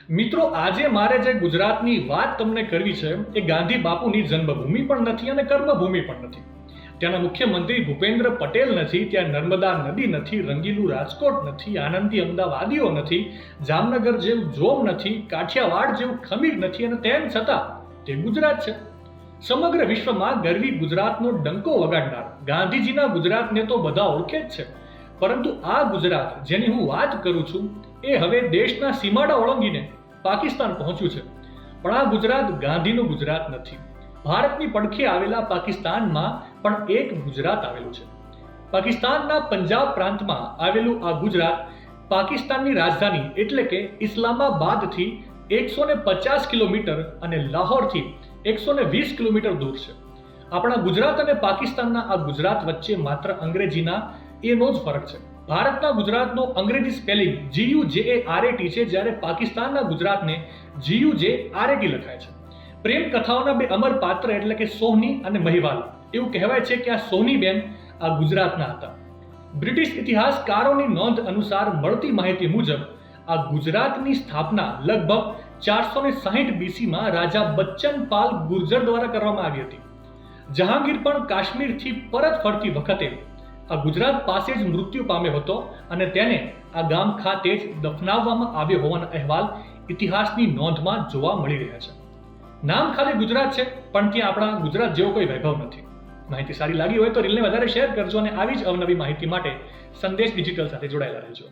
મિત્રો, આજે મારે જે ગુજરાતની વાત તમને કરવી છે એ ગાંધી બાપુની જન્મભૂમિ પણ નથી અને કર્મભૂમિ પણ નથી. ત્યાંના મુખ્યમંત્રી ભૂપેન્દ્ર પટેલ નથી, ત્યાં નર્મદા નદી નથી, રંગીલું રાજકોટ નથી, આનંદી અમદાવાદીઓ નથી, જામનગર જેવું જોમ નથી, કાઠિયાવાડ જેવું ખમીર નથી, અને તેમ છતાં તે ગુજરાત છે. સમગ્ર વિશ્વમાં ગરવી ગુજરાતનો ડંકો વગાડનાર ગાંધીજીના ગુજરાતને તો બધા ઓળખે જ છે, પરંતુ આ ગુજરાત જેની હું વાત કરું છું એ હવે દેશના સીમાડા ઓળંગીને પાકિસ્તાન પહોંચ્યું છે. પણ આ ગુજરાત ગાંધીનું ગુજરાત નથી. ભારતની પડખે આવેલા પાકિસ્તાનમાં પણ એક ગુજરાત આવેલું છે. પાકિસ્તાનના પંજાબ પ્રાંતમાં આવેલું આ ગુજરાત પાકિસ્તાનની રાજધાની એટલે કે ઇસ્લામાબાદથી 150 કિલોમીટર અને લાહોરથી 120 કિલોમીટર દૂર છે. આપણા ગુજરાત અને પાકિસ્તાનના આ ગુજરાત વચ્ચે માત્ર અંગ્રેજીના એનો જ ફરક છે. ભારતના ગુજરાતનો અંગ્રેજી સ્પેલિંગ GUJARAT છે, જ્યારે પાકિસ્તાનના ગુજરાતને GUJRAT લખાય છે. પ્રેમ કથાઓના બે અમર પાત્ર એટલે કે સોહની અને મહિવાલ, એવું કહેવાય છે કે આ સોહની બેન આ ગુજરાતના હતા. બ્રિટિશ ઇતિહાસકારોની નોંધ અનુસાર મળતી માહિતી મુજબ આ ગુજરાતની સ્થાપના લગભગ 460 BC-માં રાજા બચ્ચન પાલ ગુર્જર દ્વારા કરવામાં આવી હતી. જહાંગીર પણ કાશ્મીરથી પરત ફરતી વખતે આ ગુજરાત પાસે જ મૃત્યુ પામ્યો હતો અને તેને આ ગામ ખાતે જ દફનાવવામાં આવ્યો હોવાના અહેવાલ ઇતિહાસની નોંધમાં જોવા મળી રહ્યા છે. નામ ખાલી ગુજરાત છે, પણ ત્યાં આપણા ગુજરાત જેવો કોઈ વૈભવ નથી. માહિતી સારી લાગી હોય તો રીલને વધારે શેર કરજો અને આવી જ અવનવી માહિતી માટે સંદેશ ડિજિટલ સાથે જોડાયેલા રહેજો.